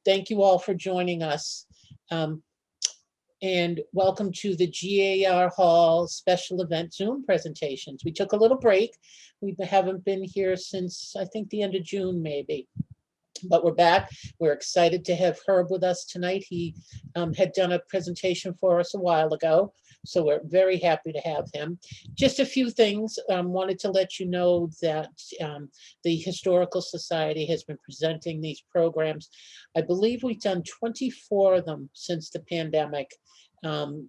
Thank you all for joining us. Um, and welcome to the GAR Hall special event Zoom presentations. We took a little break. We haven't been here since, I think, the end of June, maybe. But we're back. We're excited to have Herb with us tonight. He had done a presentation for us a while ago, so we're very happy to have him. Just a few things. Wanted to let you know that the Historical Society has been presenting these programs. I believe we've done 24 of them since the pandemic.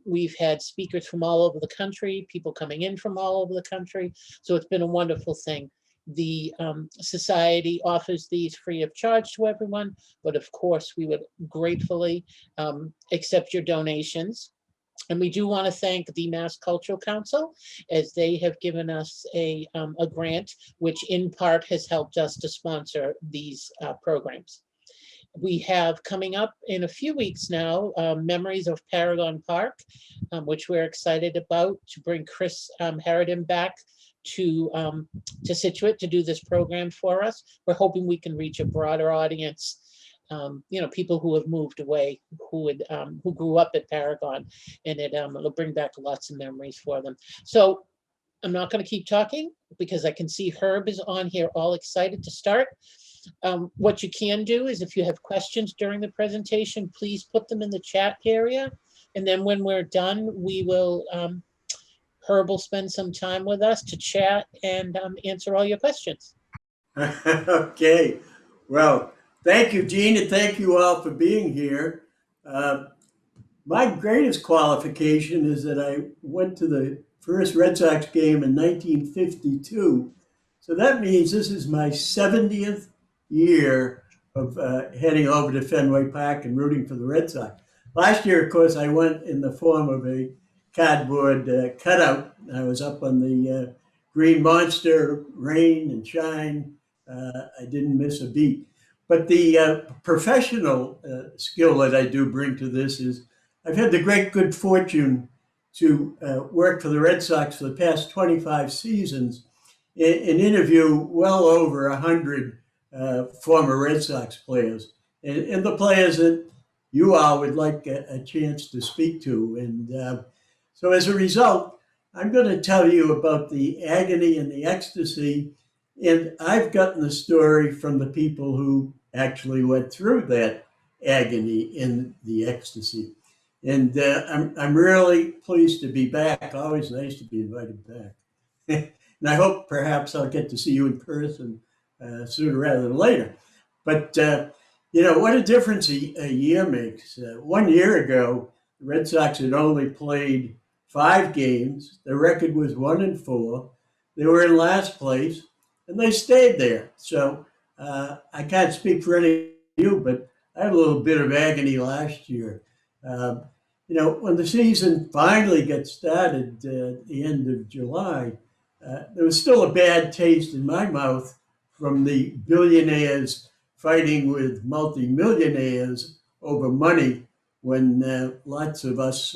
We've had speakers from all over the country, people coming in from all over the country, so it's been a wonderful thing. The society offers these free of charge to everyone, but of course we would gratefully accept your donations. And we do want to thank the Mass Cultural Council, as they have given us a grant, which in part has helped us to sponsor these programs. We have coming up in a few weeks now, Memories of Paragon Park, which we're excited about, to bring Chris Harridan back to Scituate to do this program for us. We're hoping we can reach a broader audience, people who have moved away, who grew up at Paragon, and it'll bring back lots of memories for them. So I'm not going to keep talking because I can see Herb is on here all excited to start. What you can do is, if you have questions during the presentation, please put them in the chat area. And then when we're done, we will, Herb will spend some time with us to chat and answer all your questions. Okay. Well, thank you, Jean, and thank you all for being here. My greatest qualification is that I went to the first Red Sox game in 1952. So that means this is my 70th year of heading over to Fenway Park and rooting for the Red Sox. Last year, of course, I went in the form of a cardboard cutout. I was up on the Green Monster, rain and shine. I didn't miss a beat. But the professional skill that I do bring to this is I've had the great good fortune to work for the Red Sox for the past 25 seasons and interview well over 100 former Red Sox players and the players that you all would like a chance to speak to. And so as a result, I'm going to tell you about the agony and the ecstasy. And I've gotten the story from the people who actually went through that agony and the ecstasy. And I'm really pleased to be back. Always nice to be invited back. And I hope perhaps I'll get to see you in person sooner rather than later. But, what a difference a year makes. 1 year ago, the Red Sox had only played 5 games. Their record was 1-4. They were in last place, and they stayed there. So I can't speak for any of you, but I had a little bit of agony last year. When the season finally got started at the end of July, there was still a bad taste in my mouth from the billionaires fighting with multimillionaires over money when lots of us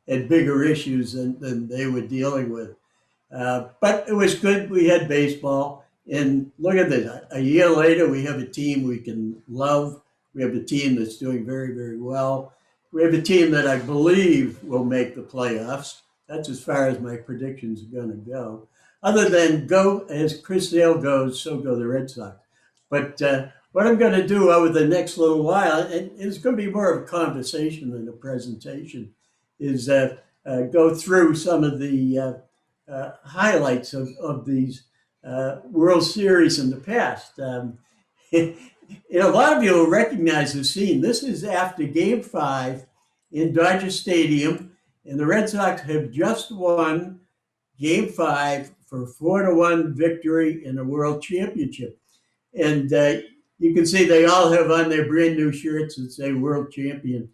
had bigger issues than they were dealing with. But it was good. We had baseball. And look at this. A year later, we have a team we can love. We have a team that's doing very, very well. We have a team that I believe will make the playoffs. That's as far as my predictions are going to go. Other than go as Chris Sale goes, so go the Red Sox. But what I'm going to do over the next little while, and it's going to be more of a conversation than a presentation, is go through some of the highlights of these World Series in the past. A lot of you will recognize the scene. This is after Game 5 in Dodger Stadium, and the Red Sox have just won Game 5 for a 4-1 victory in a World Championship. And you can see they all have on their brand new shirts that say World Champion.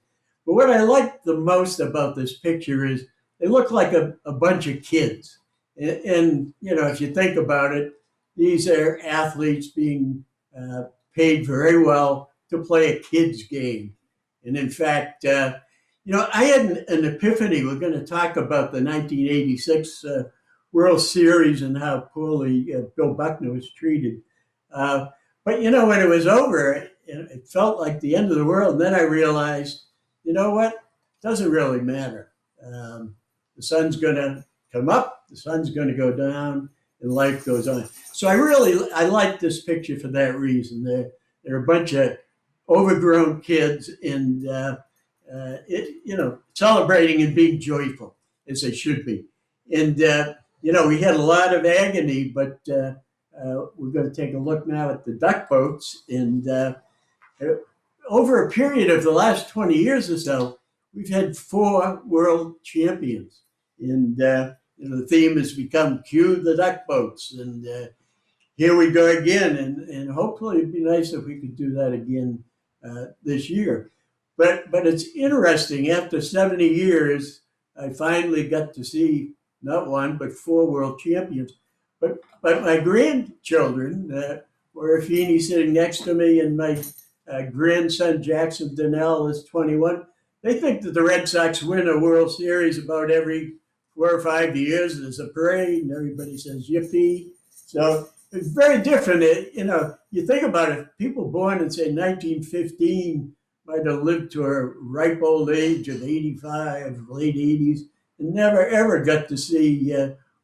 But what I like the most about this picture is they look like a bunch of kids. And if you think about it, these are athletes being paid very well to play a kid's game. And in fact, I had an epiphany. We're going to talk about the 1986 World Series and how poorly Bill Buckner was treated. But when it was over, it felt like the end of the world. And then I realized, you know what? It doesn't really matter. The sun's going to come up, the sun's going to go down, and life goes on. So I like this picture for that reason. They're a bunch of overgrown kids, and celebrating and being joyful as they should be. And we had a lot of agony, but we're going to take a look now at the duck boats. And over a period of the last 20 years or so, we've had 4 world champions. And the theme has become Cue the Duck Boats. And here we go again. And hopefully it'd be nice if we could do that again this year. But it's interesting. After 70 years, I finally got to see not 1, but 4 world champions. But my grandchildren, Orafini sitting next to me, and my grandson Jackson Donnell is 21. They think that the Red Sox win a World Series about every 4 or 5 years. There's a parade, and everybody says yippee. So it's very different. You think about it. People born in say 1915 might have lived to a ripe old age of 85, late 80s, and never ever got to see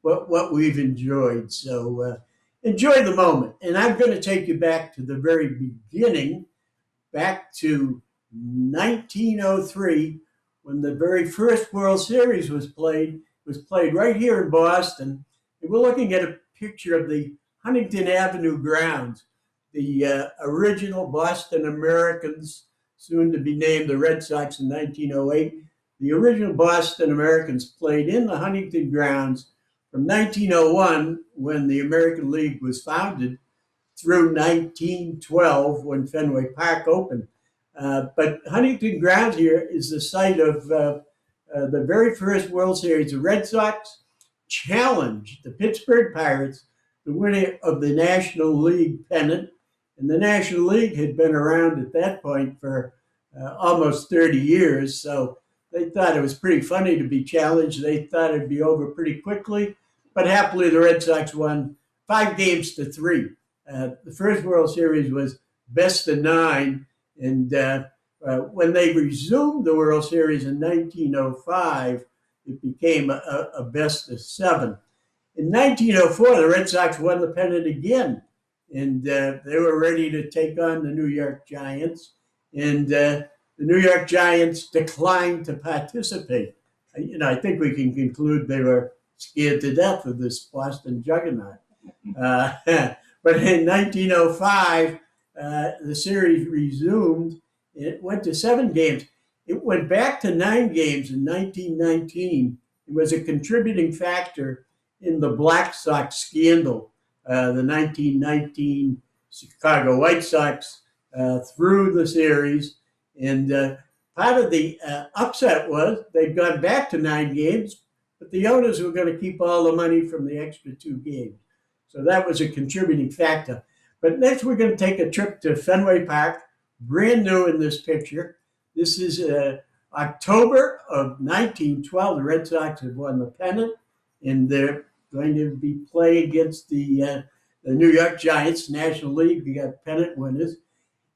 what we've enjoyed. So enjoy the moment. And I'm going to take you back to the very beginning, back to 1903, when the very first World Series was played right here in Boston. And we're looking at a picture of the Huntington Avenue grounds, the original Boston Americans, soon to be named the Red Sox in 1908. The original Boston Americans played in the Huntington grounds from 1901, when the American League was founded, through 1912, when Fenway Park opened. But Huntington grounds here is the site of the very first World Series. The Red Sox challenged the Pittsburgh Pirates, the winner of the National League pennant. And the National League had been around at that point for almost 30 years. So they thought it was pretty funny to be challenged. They thought it'd be over pretty quickly. But happily, the Red Sox won 5-3. The first World Series was best of 9. And when they resumed the World Series in 1905, it became a best of 7. In 1904, the Red Sox won the pennant again. And they were ready to take on the New York Giants. And the New York Giants declined to participate. I think we can conclude they were scared to death of this Boston juggernaut. But in 1905, the series resumed. It went to 7 games. It went back to 9 games in 1919. It was a contributing factor in the Black Sox scandal. The 1919 Chicago White Sox threw the series. And part of the upset was they'd gone back to 9 games, but the owners were going to keep all the money from the extra 2 games. So that was a contributing factor. But next we're going to take a trip to Fenway Park, brand new in this picture. This is October of 1912. The Red Sox have won the pennant, and they're going to be playing against the New York Giants, National League. We got pennant winners.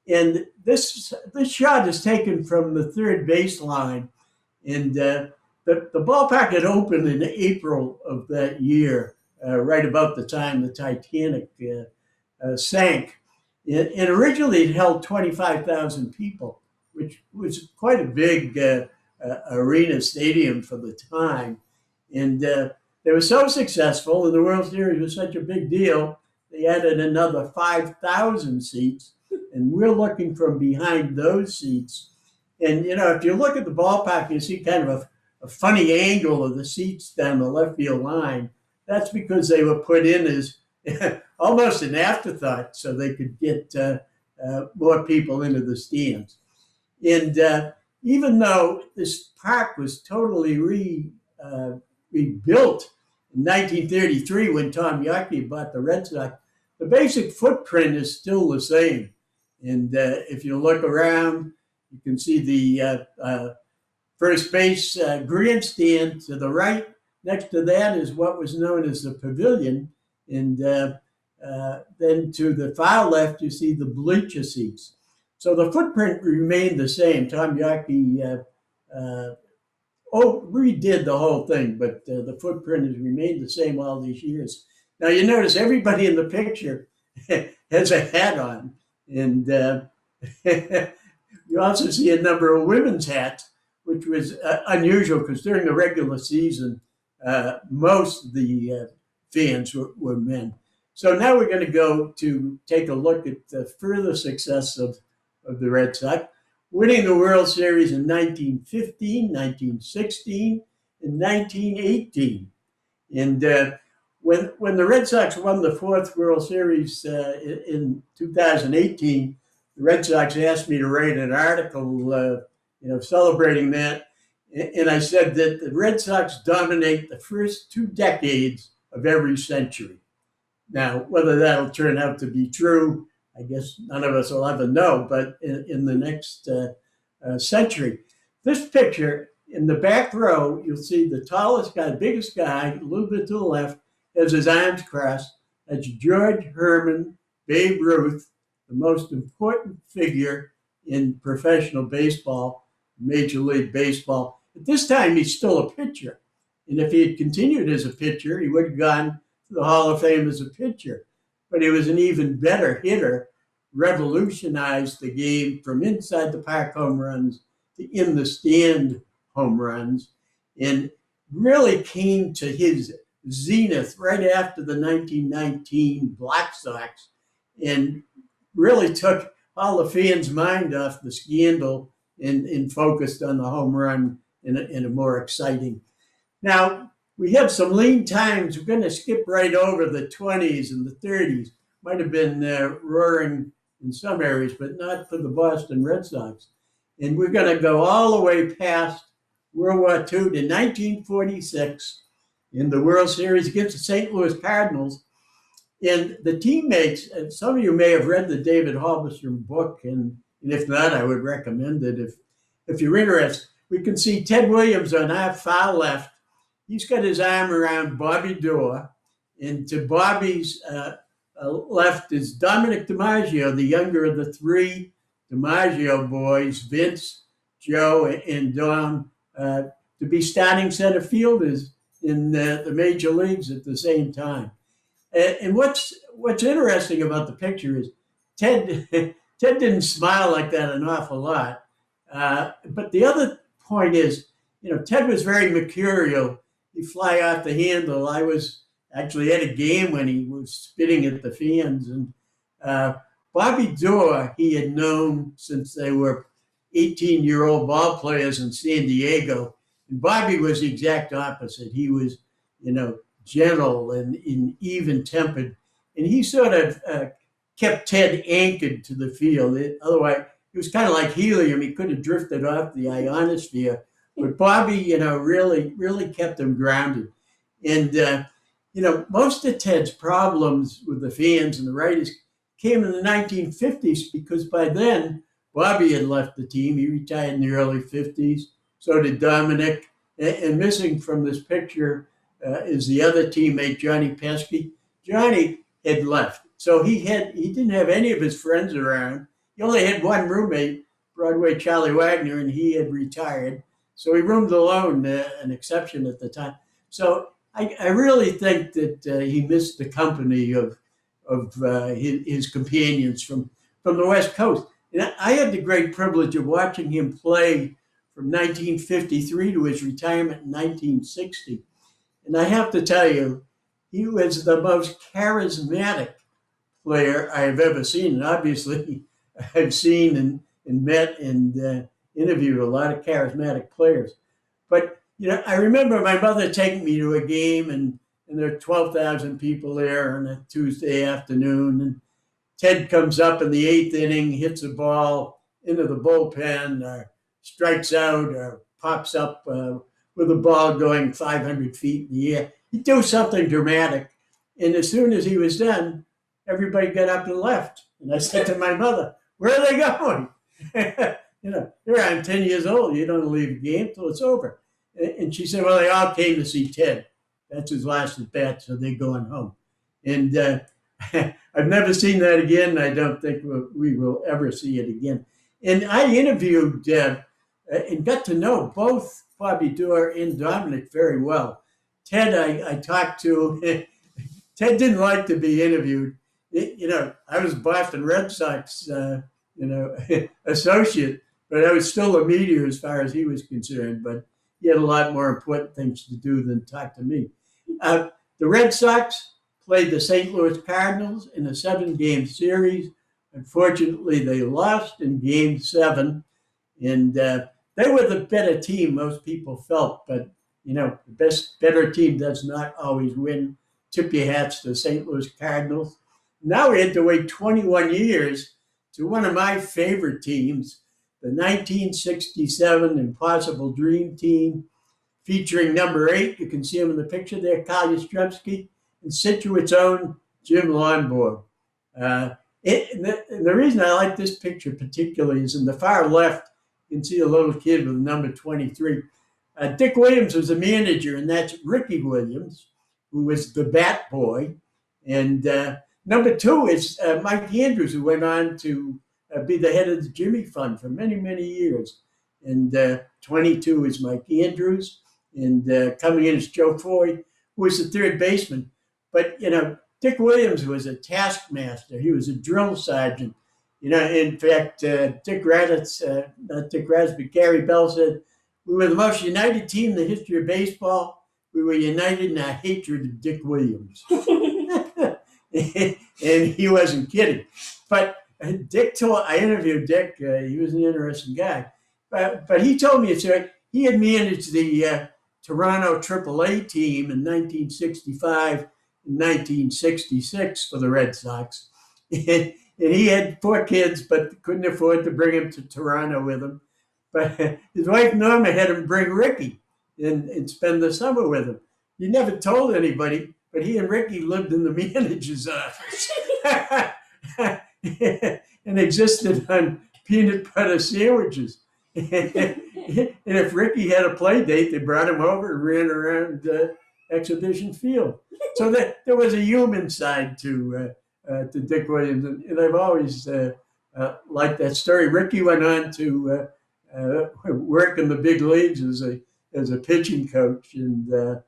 And this shot is taken from the third baseline. And the ballpark had opened in April of that year, right about the time the Titanic sank. And originally it held 25,000 people, which was quite a big arena stadium for the time. And they were so successful, and the World Series was such a big deal, they added another 5,000 seats. And we're looking from behind those seats. And, if you look at the ballpark, you see kind of a funny angle of the seats down the left field line. That's because they were put in as almost an afterthought so they could get more people into the stands. And even though this park was totally rebuilt in 1933 when Tom Yawkey bought the Red Sox, the basic footprint is still the same. And if you look around, you can see the first base grandstand to the right. Next to that is what was known as the pavilion. And then to the far left, you see the bleacher seats. So the footprint remained the same. Tom Yawkey redid the whole thing, but the footprint has remained the same all these years. Now you notice everybody in the picture has a hat on, and you also see a number of women's hats, which was unusual because during the regular season, most of the fans were men. So now we're going to go to take a look at the further success of the Red Sox, winning the World Series in 1915, 1916, and 1918. And when the Red Sox won the fourth World Series in 2018, the Red Sox asked me to write an article, celebrating that. And I said that the Red Sox dominate the first 2 decades of every century. Now, whether that'll turn out to be true, I guess none of us will ever know, but in the next century. This picture, in the back row, you'll see the tallest guy, biggest guy, a little bit to the left, has his arms crossed. That's George Herman, Babe Ruth, the most important figure in professional baseball, Major League Baseball. At this time, he's still a pitcher. And if he had continued as a pitcher, he would have gone to the Hall of Fame as a pitcher. But he was an even better hitter, revolutionized the game from inside the park home runs to in the stand home runs, and really came to his zenith right after the 1919 Black Sox, and really took all the fans' mind off the scandal and focused on the home run in a more exciting. Now, we have some lean times. We're going to skip right over the 20s and the 30s. Might have been roaring in some areas, but not for the Boston Red Sox. And we're going to go all the way past World War II to 1946 in the World Series against the St. Louis Cardinals. And the teammates, and some of you may have read the David Halberstam book, and if not, I would recommend it if you're interested. We can see Ted Williams on our far left. He's got his arm around Bobby Doerr, and to Bobby's left is Dominic DiMaggio, the younger of the 3 DiMaggio boys, Vince, Joe, and Don, to be starting center fielders in the major leagues at the same time. And what's interesting about the picture is Ted didn't smile like that an awful lot. But the other point is, Ted was very mercurial. He'd fly off the handle. I was actually at a game when he was spitting at the fans. And Bobby Doerr, he had known since they were 18-year-old ball players in San Diego. And Bobby was the exact opposite. He was, gentle and even-tempered. And he sort of kept Ted anchored to the field. Otherwise, he was kind of like helium. He could have drifted off the ionosphere. But Bobby, really kept him grounded. And, most of Ted's problems with the fans and the writers came in the 1950s because by then, Bobby had left the team. He retired in the early 50s. So did Dominic. And missing from this picture is the other teammate, Johnny Pesky. Johnny had left. So he didn't have any of his friends around. He only had one roommate, Broadway Charlie Wagner, and he had retired. So he roomed alone, an exception at the time. So I really think that he missed the company of his companions from the West Coast. And I had the great privilege of watching him play from 1953 to his retirement in 1960. And I have to tell you, he was the most charismatic player I have ever seen. And obviously, I've seen and met and interviewed a lot of charismatic players. But, I remember my mother taking me to a game and there are 12,000 people there on a Tuesday afternoon. And Ted comes up in the 8th inning, hits a ball into the bullpen, strikes out, or pops up with a ball going 500 feet in the air. He'd do something dramatic. And as soon as he was done, everybody got up and left. And I said to my mother, "Where are they going?" Here I'm 10 years old. You don't leave a game till it's over. And she said, "Well, they all came to see Ted. That's his last at bat, so they're going home." And I've never seen that again. I don't think we will ever see it again. And I interviewed and got to know both Bobby Doerr and Dominic very well. Ted, I talked to. Ted didn't like to be interviewed. I was Boston Red Sox, associate, but I was still a media as far as he was concerned. But he had a lot more important things to do than talk to me. The Red Sox played the St. Louis Cardinals in a 7-game series. Unfortunately, they lost in Game 7, and they were the better team, most people felt. But, the better team does not always win. Tip your hats to the St. Louis Cardinals. Now we had to wait 21 years to one of my favorite teams, the 1967 Impossible Dream Team, featuring number 8. You can see him in the picture there, Carl Yastrzemski, and Scituate's own Jim Lonborg. And the reason I like this picture particularly is in the far left, you can see a little kid with number 23. Dick Williams was the manager, and that's Ricky Williams, who was the bat boy. And number 2 is Mike Andrews, who went on to be the head of the Jimmy Fund for many, many years. And 22 is Mike Andrews. And coming in is Joe Foy, who was the third baseman. But, Dick Williams was a taskmaster. He was a drill sergeant. In fact, not Dick Raditz, but Gary Bell said, we were the most united team in the history of baseball. We were united in our hatred of Dick Williams. And he wasn't kidding. But I interviewed Dick. He was an interesting guy. But he told me he had managed the Toronto AAA team in 1965 and 1966 for the Red Sox. And he had 4 kids, but couldn't afford to bring them to Toronto with him. But his wife Norma had him bring Ricky and spend the summer with him. He never told anybody, but he and Ricky lived in the manager's office and existed on peanut butter sandwiches. And if Ricky had a play date, they brought him over and ran around Exhibition Field. So there was a human side to Dick Williams, and I've always liked that story. Ricky went on to work in the big leagues as a pitching coach, and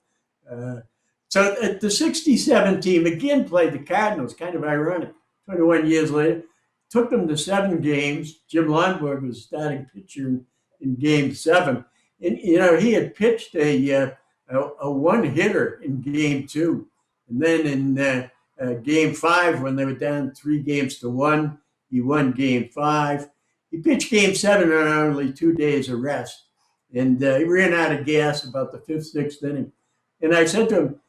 so the '67 team again played the Cardinals. Kind of ironic. 21 years later, took them to 7 games. Jim Lonborg was starting pitcher in Game 7, and he had pitched a one-hitter in Game 2, and then in Game 5 when they were down 3-1, he won Game 5. He pitched Game 7 on only 2 days of rest, and he ran out of gas about the 5th, 6th inning. And I said to him,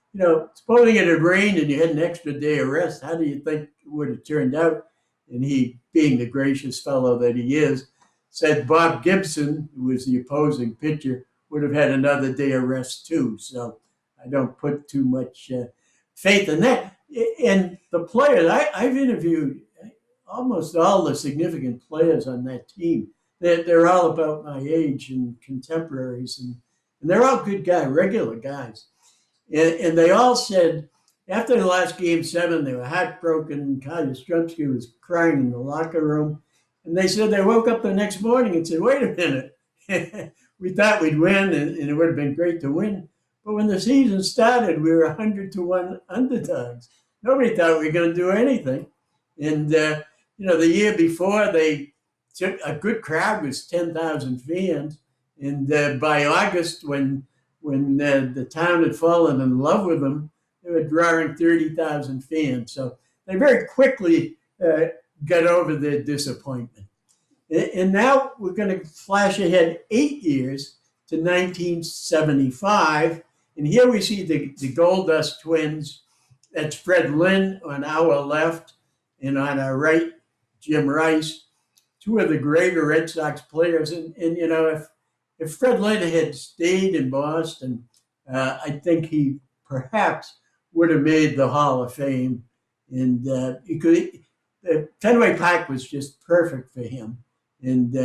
supposing it had rained and you had an extra day of rest, how do you think it would have turned out? And he, being the gracious fellow that he is, said Bob Gibson, who was the opposing pitcher, would have had another day of rest too. So I don't put too much faith in that. And the players, I've interviewed almost all the significant players on that team. They're all about my age and contemporaries, and they're all good guys, regular guys. And they all said, after the last Game 7, they were heartbroken. Carl Yastrzemski was crying in the locker room. And they said they woke up the next morning and said, wait a minute. We thought we'd win, and it would have been great to win. But when the season started, we were 100-1 underdogs. Nobody thought we were going to do anything. And, the year before, they took a good crowd, was 10,000 fans. And by August, when the town had fallen in love with them, they were drawing 30,000 fans. So they very quickly got over their disappointment. And now we're going to flash ahead 8 years to 1975. And here we see the Goldust twins. That's Fred Lynn on our left, and on our right, Jim Rice, 2 of the greater Red Sox players. And if Fred Lynn had stayed in Boston, I think he perhaps would have made the Hall of Fame. And Fenway Park was just perfect for him. And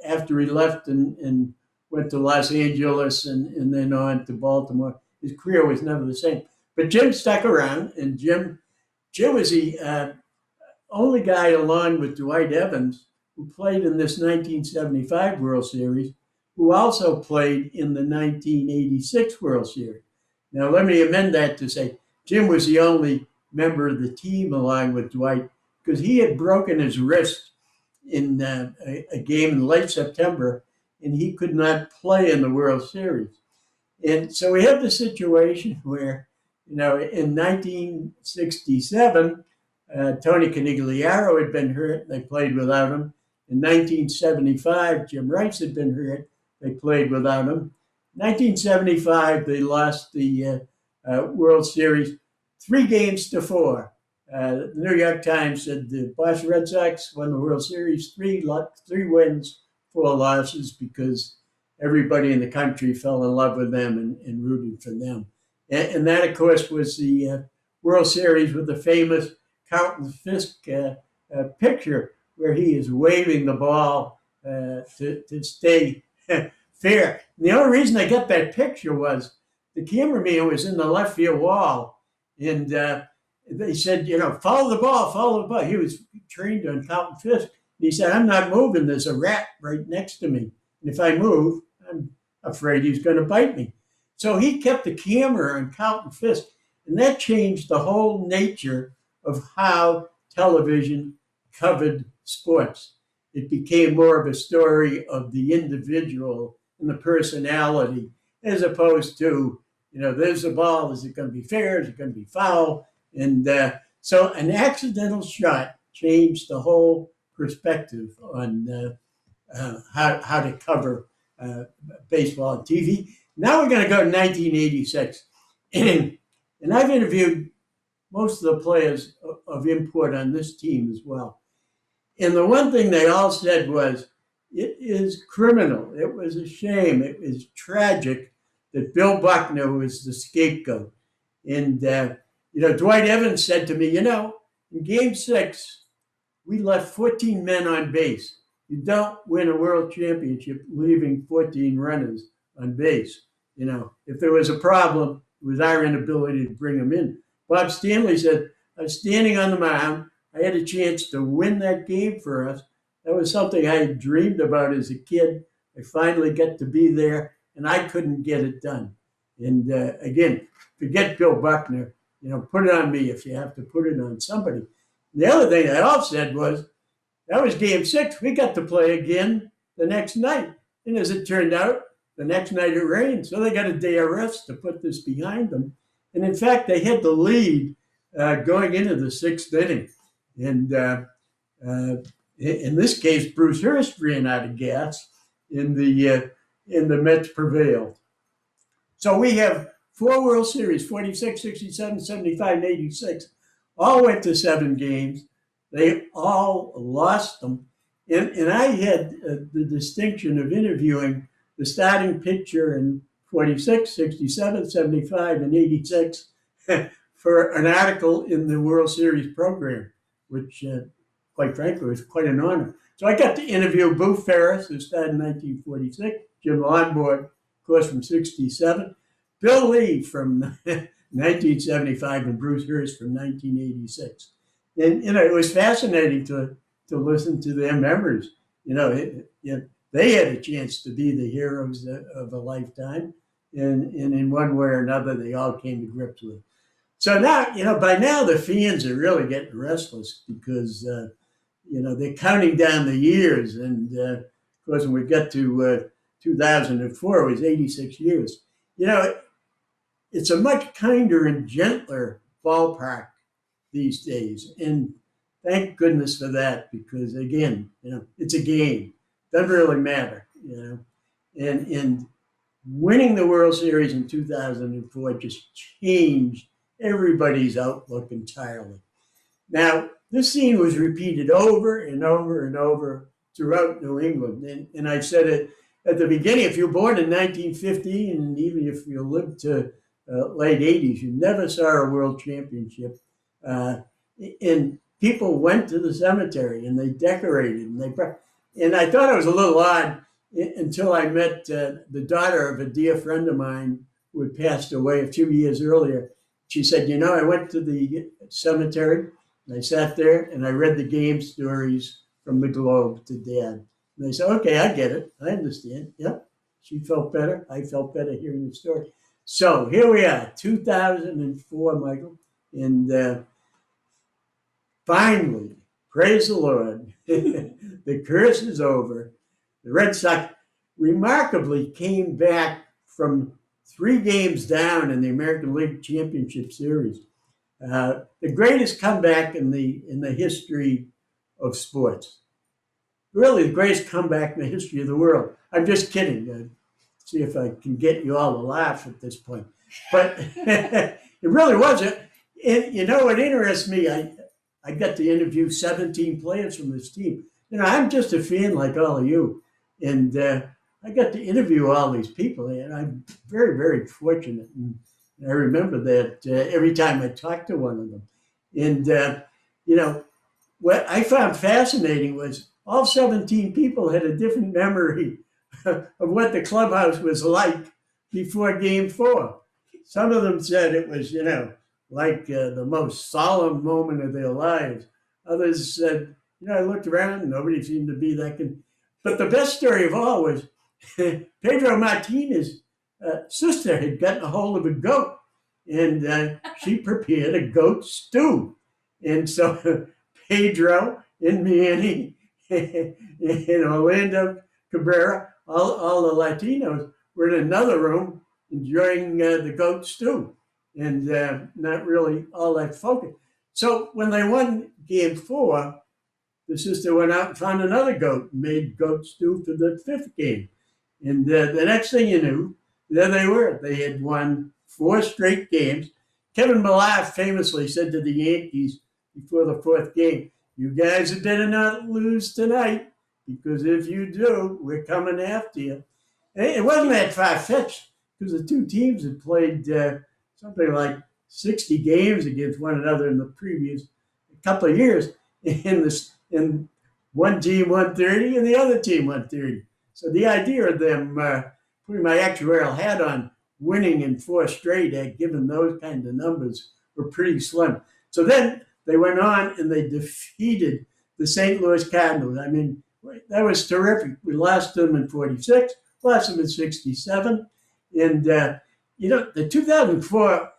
after he left and went to Los Angeles and then on to Baltimore, his career was never the same. But Jim stuck around, and Jim was the only guy, along with Dwight Evans, who played in this 1975 World Series, who also played in the 1986 World Series. Now, let me amend that to say Jim was the only member of the team along with Dwight because he had broken his wrist in a game in late September, and he could not play in the World Series. And so we have the situation where, in 1967, Tony Canigliaro had been hurt. They played without him. In 1975, Jim Rice had been hurt. They played without him. 1975, they lost the World Series 3-4. The New York Times said the Boston Red Sox won the World Series, three wins, 4 losses, because everybody in the country fell in love with them and rooted for them. And that, of course, was the World Series with the famous Carlton Fisk picture where he is waving the ball to stay fair. And the only reason I got that picture was the cameraman was in the left field wall, and they said, follow the ball, follow the ball. He was trained on Carlton Fisk. And he said, I'm not moving. There's a rat right next to me. And if I move, I'm afraid he's going to bite me. So he kept the camera on Carlton Fisk, and that changed the whole nature of how television covered sports. It became more of a story of the individual and the personality, as opposed to, there's the ball. Is it going to be fair? Is it going to be foul? And so an accidental shot changed the whole perspective on how to cover baseball on TV. Now we're going to go to 1986. And I've interviewed most of the players of import on this team as well. And the one thing they all said was, it is criminal. It was a shame. It was tragic that Bill Buckner was the scapegoat. And, Dwight Evans said to me, in Game 6, we left 14 men on base. You don't win a world championship leaving 14 runners on base. If there was a problem, it was our inability to bring them in. Bob Stanley said, I was standing on the mound. I had a chance to win that game for us. That was something I had dreamed about as a kid. I finally got to be there, and I couldn't get it done. And again, forget Bill Buckner. Put it on me if you have to put it on somebody. The other thing they all said was, that was Game 6. We got to play again the next night. And as it turned out, the next night it rained. So they got a day of rest to put this behind them. And in fact, they had the lead going into the 6th inning. And in this case, Bruce Hurst ran out of gas, and the Mets prevailed. So we have 4 World Series, 46, 67, 75, and 86, all went to 7 games. They all lost them. And I had the distinction of interviewing the starting pitcher in 46, 67, 75, and 86 for an article in the World Series program, which, quite frankly, was quite an honor. So I got to interview Boo Ferris, who started in 1946, Jim Lonborg, of course, from 67, Bill Lee from 1975, and Bruce Hurst from 1986. And, it was fascinating to listen to their memories. They had a chance to be the heroes of a lifetime. And in one way or another, they all came to grips with it. So now, by now, the fans are really getting restless because, they're counting down the years. And, of course, when we got to 2004, it was 86 years. It's a much kinder and gentler ballpark these days. And thank goodness for that, because, again, it's a game. Doesn't really matter, And winning the World Series in 2004 just changed everybody's outlook entirely. Now, this scene was repeated over and over and over throughout New England. And I said it at the beginning, if you're born in 1950, and even if you lived to late 80s, you never saw a world championship. And people went to the cemetery and they decorated. And I thought it was a little odd until I met the daughter of a dear friend of mine who had passed away a few years earlier. She said, I went to the cemetery and I sat there and I read the game stories from the Globe to Dad. And they said, okay, I get it. I understand. Yep. She felt better. I felt better hearing the story. So here we are, 2004, Michael. And finally, praise the Lord, the curse is over. The Red Sox remarkably came back from 3 games down in the American League Championship Series. The greatest comeback in the history of sports. Really, the greatest comeback in the history of the world. I'm just kidding. See if I can get you all to laugh at this point. But it really wasn't. You know what interests me? I got to interview 17 players from this team. You know, I'm just a fan like all of you. And I got to interview all these people. And I'm very, very fortunate. And I remember that every time I talked to one of them. And, you know, what I found fascinating was all 17 people had a different memory of what the clubhouse was like before Game 4. Some of them said it was, you know, like the most solemn moment of their lives. Others said, you know, I looked around and nobody seemed to be that good. But the best story of all was Pedro Martinez's sister had gotten a hold of a goat, and she prepared a goat stew. And so Pedro and Manny and Orlando Cabrera, all the Latinos, were in another room enjoying the goat stew and not really all that focused. So when they won Game 4, the sister went out and found another goat and made goat stew for the 5th game. And the next thing you knew, there they were. They had won 4 straight games. Kevin Millar famously said to the Yankees before the 4th game, you guys had better not lose tonight, because if you do, we're coming after you. It wasn't that far-fetched, because the 2 teams had played something like 60 games against one another in the previous couple of years. And one team won 30 and the other team won 30. So the idea of them putting my actuarial hat on, winning in 4 straight, given those kind of numbers, were pretty slim. So then they went on and they defeated the St. Louis Cardinals. I mean, that was terrific. We lost them in 46, lost them in 67. And, you know, the 2004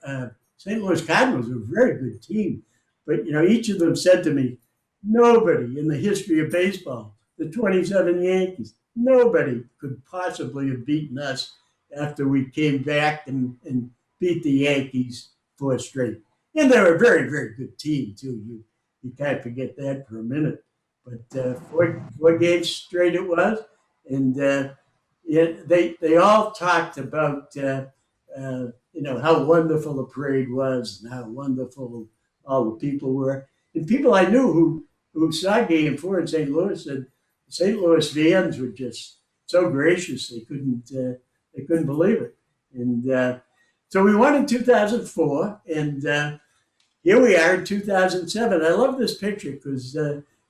St. Louis Cardinals were a very good team. But, you know, each of them said to me, nobody in the history of baseball, the 27 Yankees, nobody could possibly have beaten us after we came back and beat the Yankees 4 straight. And they were a very, very good team, too. You can't forget that for a minute. But 4 games straight it was. And they all talked about, you know, how wonderful the parade was and how wonderful all the people were. And people I knew who saw Game 4 in St. Louis said the St. Louis fans were just so gracious they couldn't believe it. And so we won in 2004, and here we are in 2007. I love this picture because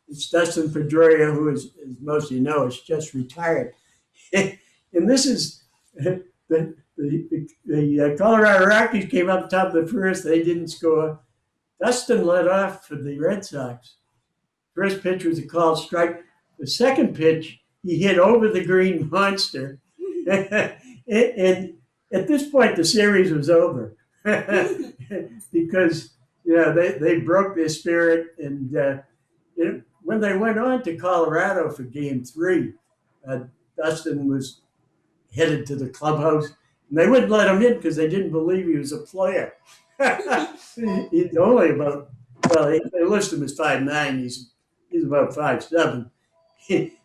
it's Dustin Pedroia, who is, as most of you know, is just retired. And this is the Colorado Rockies came up top of the first. They didn't score. Dustin led off for the Red Sox. First pitch was a called strike. The second pitch, he hit over the green monster. And at this point, the series was over because, you know, they broke their spirit. And when they went on to Colorado for Game 3, Dustin was headed to the clubhouse. And they wouldn't let him in because they didn't believe he was a player. He's only about, well, they list him as 5'9". He's about 5'7".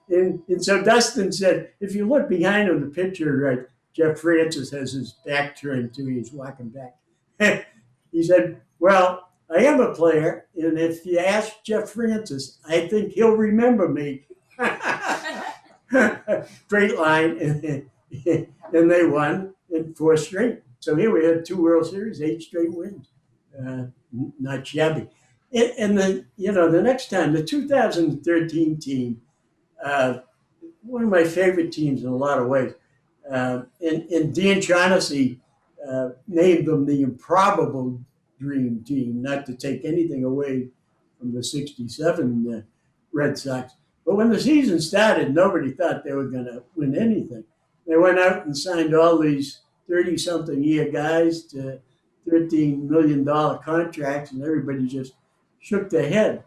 And so Dustin said, if you look behind him, the picture, Jeff Francis has his back turned to, he's walking back. He said, well, I am a player, and if you ask Jeff Francis, I think he'll remember me. Straight line, and they won in 4 straight. So here we had 2 World Series, 8 straight wins. Not shabby. And then, you know, the next time, the 2013 team, one of my favorite teams in a lot of ways. And Dan Shaughnessy named them the improbable dream team, not to take anything away from the 67 Red Sox. But when the season started, nobody thought they were going to win anything. They went out and signed all these 30-something year guys to $13 million contracts, and everybody just shook their head.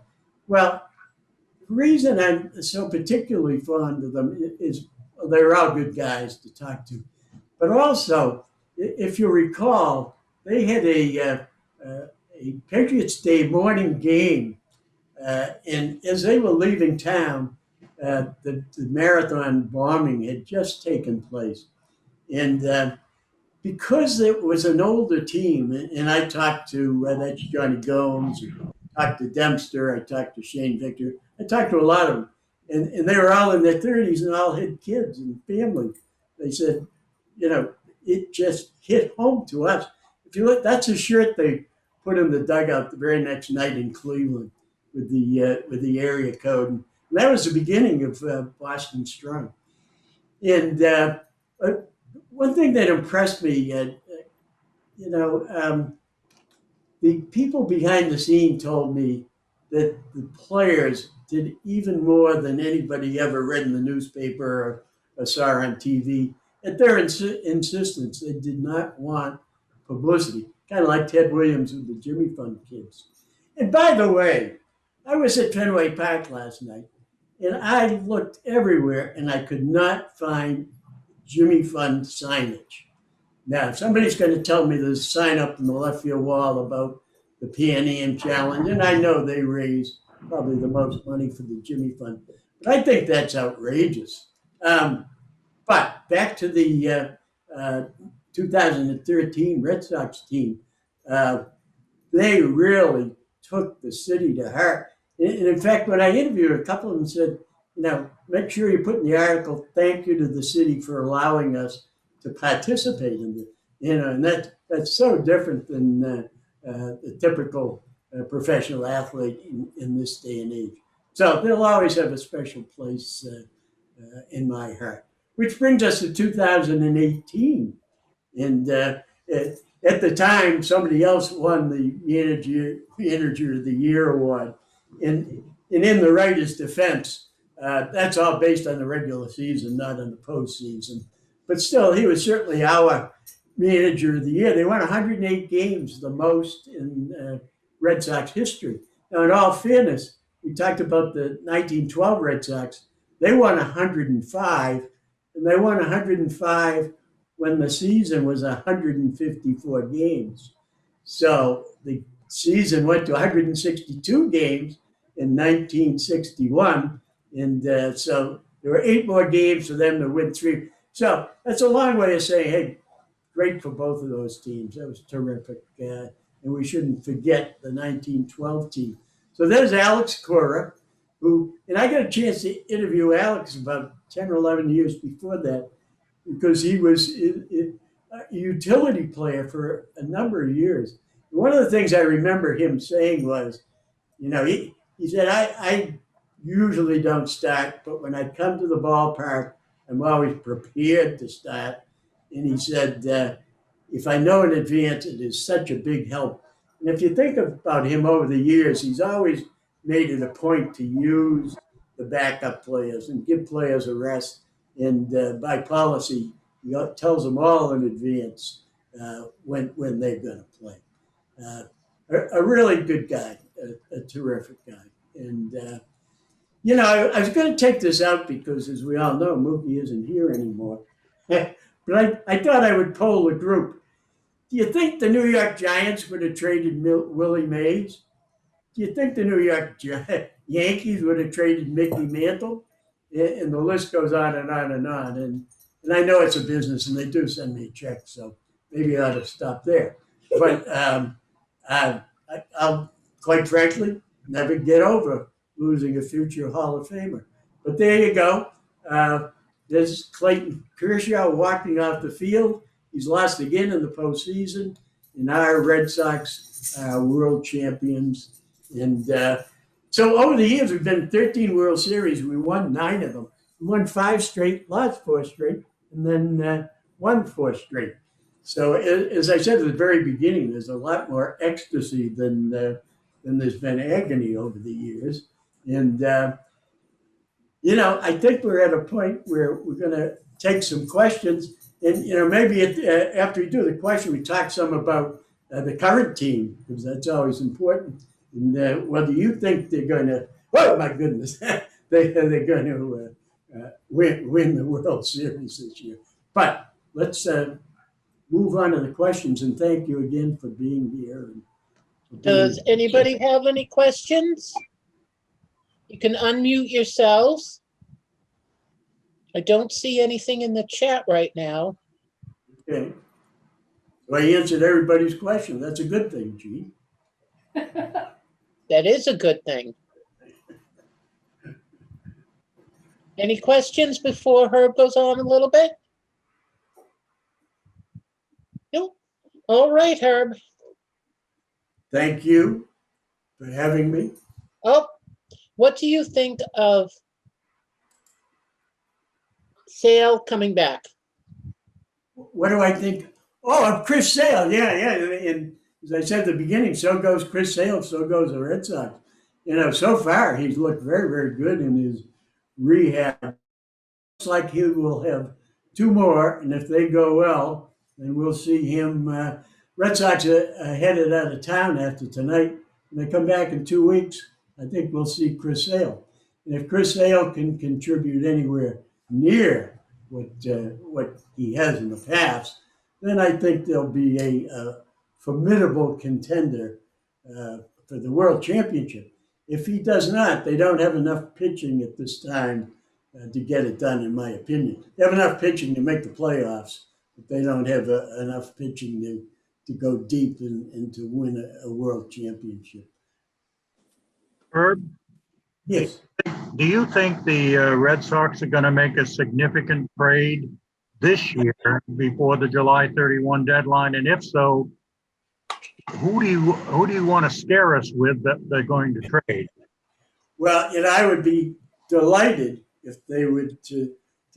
Well, the reason I'm so particularly fond of them is they're all good guys to talk to. But also, if you recall, they had a Patriots Day morning game, and as they were leaving town, the marathon bombing had just taken place. And because it was an older team, and I talked to that's Johnny Gomes, I talked to Dempster, I talked to Shane Victor, I talked to a lot of them, and they were all in their 30s and all had kids and family. They said, it just hit home to us. If you look, that's a shirt they put in the dugout the very next night in Cleveland with the area code, and that was the beginning of Boston Strong. And one thing that impressed me, the people behind the scene told me that the players did even more than anybody ever read in the newspaper or saw on TV. At their insistence, they did not want publicity, kind of like Ted Williams with the Jimmy Fund kids. And by the way, I was at Fenway Park last night, and I looked everywhere, and I could not find Jimmy Fund signage. Now, if somebody's going to tell me there's a sign up in the left field wall about the Pan Am Challenge, and I know they raise probably the most money for the Jimmy Fund, but I think that's outrageous. But back to the 2013 Red Sox team, they really took the city to heart. And in fact, when I interviewed a couple of them said, make sure you put in the article, thank you to the city for allowing us to participate in it. And that's so different than the typical professional athlete in this day and age. So they'll always have a special place in my heart. Which brings us to 2018. And at the time, somebody else won the Manager of the Year award. And in the writer's defense, that's all based on the regular season, not on the postseason. But still, he was certainly our Manager of the Year. They won 108 games, the most in Red Sox history. Now, in all fairness, we talked about the 1912 Red Sox. They won 105, and they won 105 when the season was 154 games. So the season went to 162 games in 1961, and so there were 8 more games for them to win 3. So that's a long way of saying, hey, great for both of those teams. That was terrific, and we shouldn't forget the 1912 team. So there's Alex CORA, and I got a chance to interview Alex about 10 or 11 years before that, because he was a utility player for a number of years. One of the things I remember him saying was, he said, I usually don't start, but when I come to the ballpark, I'm always prepared to start. And he said, if I know in advance, it is such a big help. And if you think about him over the years, he's always made it a point to use the backup players and give players a rest. And by policy, he tells them all in advance when they're going to play. A really good guy, a terrific guy. And, I was going to take this out because, as we all know, Mookie isn't here anymore. But I thought I would poll the group. Do you think the New York Giants would have traded Willie Mays? Do you think the New York Yankees would have traded Mickey Mantle? And the list goes on and on and on. And I know it's a business, and they do send me a check, so maybe I ought to stop there. But I'll, quite frankly, never get over losing a future Hall of Famer. But there you go. There's Clayton Kershaw walking off the field. He's lost again in the postseason. And our Red Sox world champions. And so over the years, we've been 13 World Series. We won 9 of them. We won 5 straight, lost 4 straight, and then won 4 straight. So as I said at the very beginning, there's a lot more ecstasy than there's been agony over the years. And I think we're at a point where we're going to take some questions, and maybe after we do the question, we talk some about the current team because that's always important, and whether you think they're going to. Oh my goodness, they're going to win the World Series this year. But let's move on to the questions, and thank you again for being here. Does anybody have any questions? You can unmute yourselves. I don't see anything in the chat right now. Okay. Well, I answered everybody's question. That's a good thing, Gene. That is a good thing. Any questions before Herb goes on a little bit? Nope. All right, Herb. Thank you for having me. Oh, what do you think of Sale coming back? What do I think? Oh, of Chris Sale. Yeah. And as I said at the beginning, so goes Chris Sale, so goes the Red Sox. So far he's looked very, very good in his rehab. Looks like he will have two more, and if they go well, then we'll see him. Red Sox are headed out of town after tonight. When they come back in 2 weeks, I think we'll see Chris Sale. And if Chris Sale can contribute anywhere near what he has in the past, then I think there'll be a formidable contender for the World Championship. If he does not, they don't have enough pitching at this time to get it done, in my opinion. They have enough pitching to make the playoffs, but they don't have enough pitching to go deep and to win a world championship. Herb, Yes. do you think the Red Sox are going to make a significant trade this year before the July 31 deadline? And if so, who do you want to scare us with that they're going to trade? Well, I would be delighted if they would to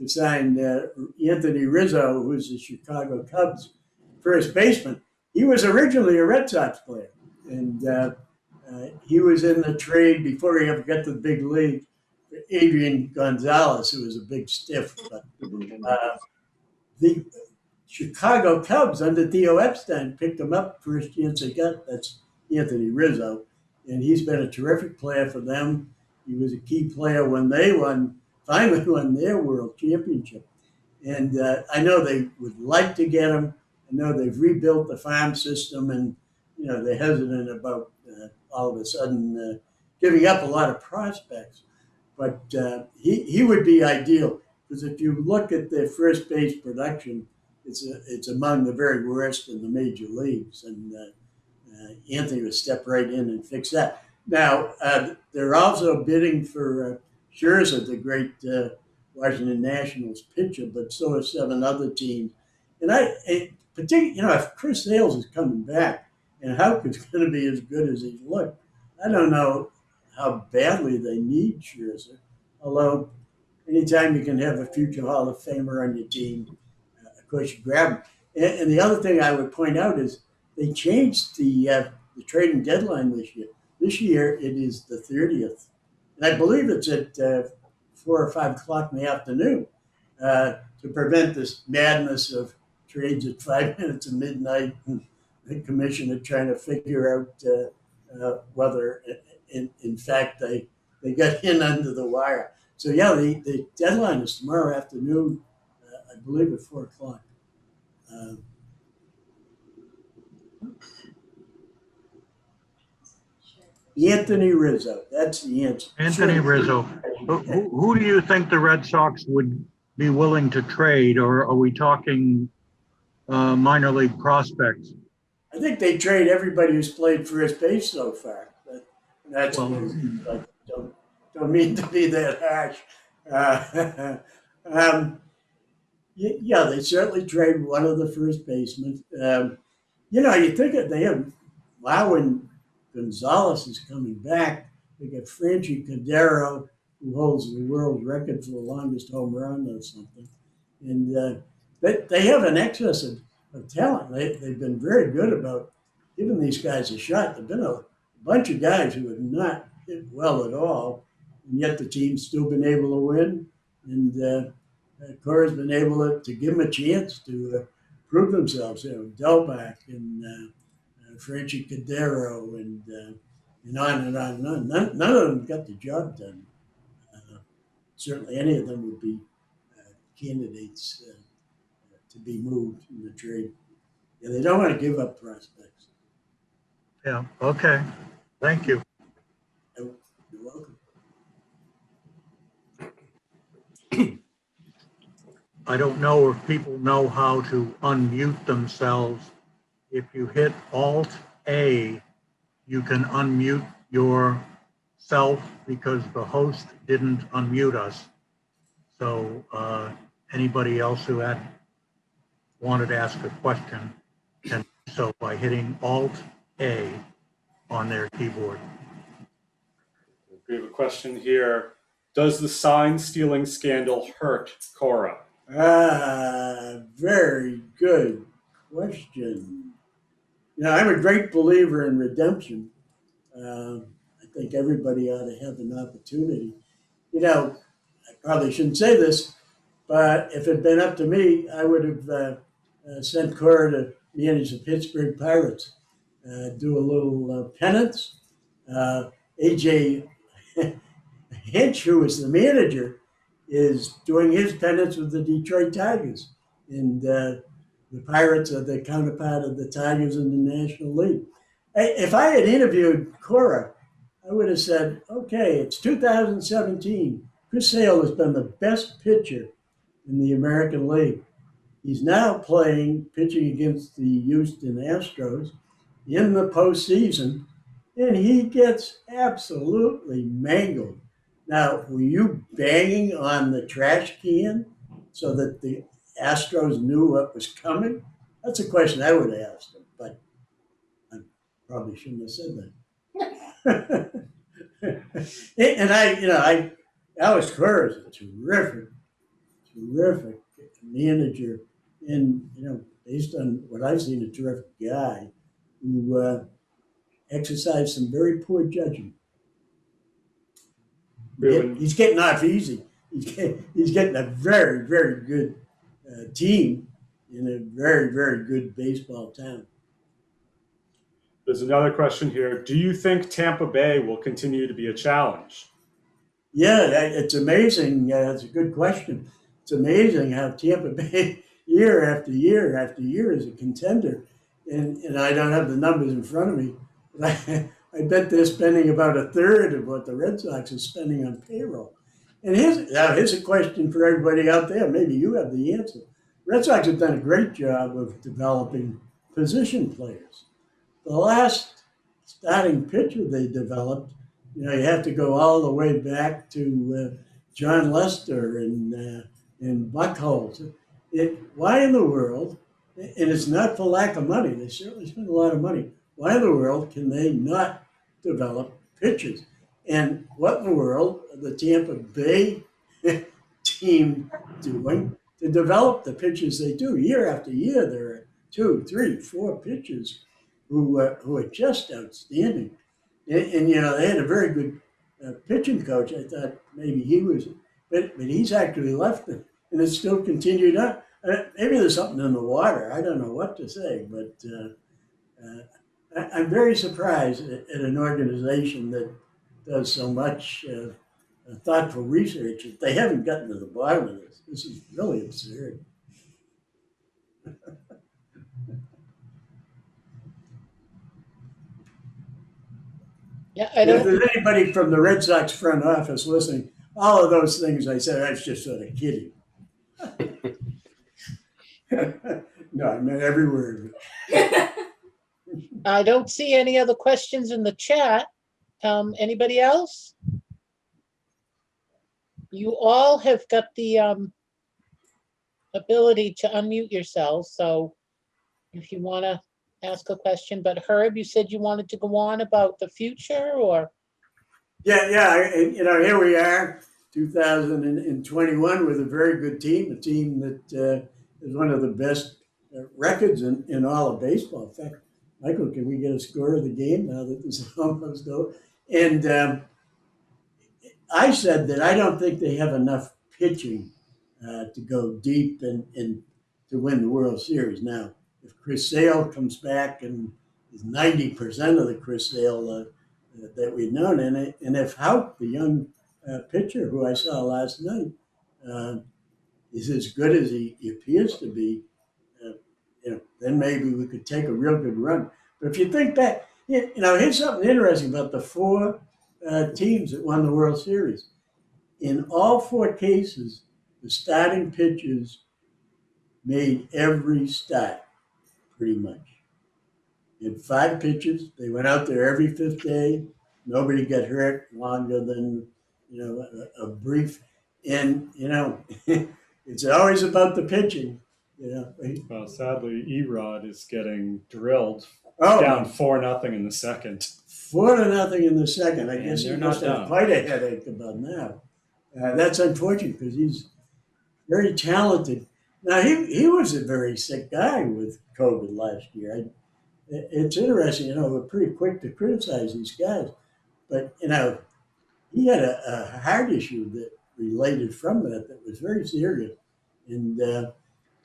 sign Anthony Rizzo, who's the Chicago Cubs first baseman. He was originally a Red Sox player, and he was in the trade before he ever got to the big league. Adrian Gonzalez, who was a big stiff, but the Chicago Cubs under Theo Epstein picked him up first chance they got. That's Anthony Rizzo, and he's been a terrific player for them. He was a key player when they finally won their world championship. And I know they would like to get him. I know they've rebuilt the farm system, and they're hesitant about all of a sudden giving up a lot of prospects. But he would be ideal because if you look at their first base production, it's among the very worst in the major leagues, and Anthony would step right in and fix that. Now they're also bidding for Scherzer, the great Washington Nationals pitcher, but so are 7 other teams. And particularly, if Chris Sales is coming back and Houck is going to be as good as he's looked, I don't know how badly they need Scherzer. Although, anytime you can have a future Hall of Famer on your team, of course you grab him. And the other thing I would point out is they changed the trading deadline this year. This year it is the 30th, and I believe it's at 4 or 5 o'clock in the afternoon to prevent this madness of trades at 5 minutes of midnight and the commissioner trying to figure out whether, in fact, they got in under the wire. So yeah, the deadline is tomorrow afternoon, I believe at 4 o'clock. Anthony Rizzo. That's the answer. Anthony Rizzo. Who do you think the Red Sox would be willing to trade, or are we talking minor league prospects? I think they trade everybody who's played first base so far. That's don't mean to be that harsh. Yeah, they certainly trade one of the first basemen. You think they have when Gonzalez is coming back. They got Franchi Cordero, who holds the world record for the longest home run or something. And they have an excess of talent. They've been very good about giving these guys a shot. There have been a bunch of guys who have not hit well at all. and yet the team's still been able to win. And CORA's been able to give them a chance to prove themselves. Delbach and Franchi Cadero and on and on and on. None of them got the job done. Certainly, any of them would be candidates to be moved in the trade. Yeah, they don't want to give up prospects. Yeah, okay. Thank you. You're welcome. I don't know if people know how to unmute themselves. If you hit Alt A, you can unmute yourself because the host didn't unmute us. So anybody else who wanted to ask a question can do so by hitting Alt A on their keyboard. We have a question here. Does the sign stealing scandal hurt CORA? Very good question. I'm a great believer in redemption. I think everybody ought to have an opportunity. I probably shouldn't say this, but if it had been up to me, I would have sent CORA to manage the Pittsburgh Pirates, do a little penance. AJ Hinch, who is the manager, is doing his penance with the Detroit Tigers. And the Pirates are the counterpart of the Tigers in the National League. If I had interviewed CORA, I would have said, okay, it's 2017. Chris Sale has been the best pitcher in the American League. He's now pitching against the Houston Astros in the postseason, and he gets absolutely mangled. Now, were you banging on the trash can so that the Astros knew what was coming? That's a question I would have asked him, but I probably shouldn't have said that. And Alex CORA is a terrific manager, and based on what I've seen, a terrific guy who exercised some very poor judgment. He's getting off easy. He's getting a very, very good team in a very, very good baseball town. There's another question here. Do you think Tampa Bay will continue to be a challenge? Yeah, it's amazing. It's a good question. It's amazing how Tampa Bay, year after year after year, is a contender. And I don't have the numbers in front of me, but I bet they're spending about a third of what the Red Sox is spending on payroll. And here's a question for everybody out there. Maybe you have the answer. Red Sox have done a great job of developing position players. The last starting pitcher they developed, you have to go all the way back to John Lester and Buckholz. Why in the world, and it's not for lack of money, they certainly spend a lot of money, why in the world can they not develop pitchers? And what in the world are the Tampa Bay team doing to develop the pitchers they do? Year after year, there are 2, 3, 4 pitchers who are just outstanding. And they had a very good pitching coach. I thought maybe he was, but he's actually left it, and it's still continued on. Maybe there's something in the water. I don't know what to say, but I'm very surprised at an organization that does so much thoughtful research. They haven't gotten to the bottom of this. This is really absurd. Yeah, If there's anybody from the Red Sox front office listening, all of those things I said, I was just sort of kidding. No, I meant every word. I don't see any other questions in the chat. Anybody else? You all have got the ability to unmute yourselves, so if you want to ask a question. But Herb, you said you wanted to go on about the future, or? Yeah. Here we are, 2021, with a very good team, a team that is one of the best records in all of baseball. In fact, Michael, can we get a score of the game now that this is almost over? And I said that I don't think they have enough pitching to go deep and to win the World Series. Now, if Chris Sale comes back and is 90% of the Chris Sale that we've known, and if Houck, the young pitcher who I saw last night, uh, is as good as he appears to be, then maybe we could take a real good run. But if you think back, here's something interesting about the four teams that won the World Series. In all four cases, the starting pitchers made every start, pretty much. You had five pitchers. They went out there every fifth day. Nobody got hurt longer than, a brief. And, it's always about the pitching. Well, sadly, Erod is getting drilled Oh, down 4-0 in the second. 4-0 in the second. I And guess he they're must not have done. quite a headache about now. That's unfortunate because he's very talented. Now, he was a very sick guy with COVID last year. It's interesting, we're pretty quick to criticize these guys. But, he had a heart issue that related from that was very serious. And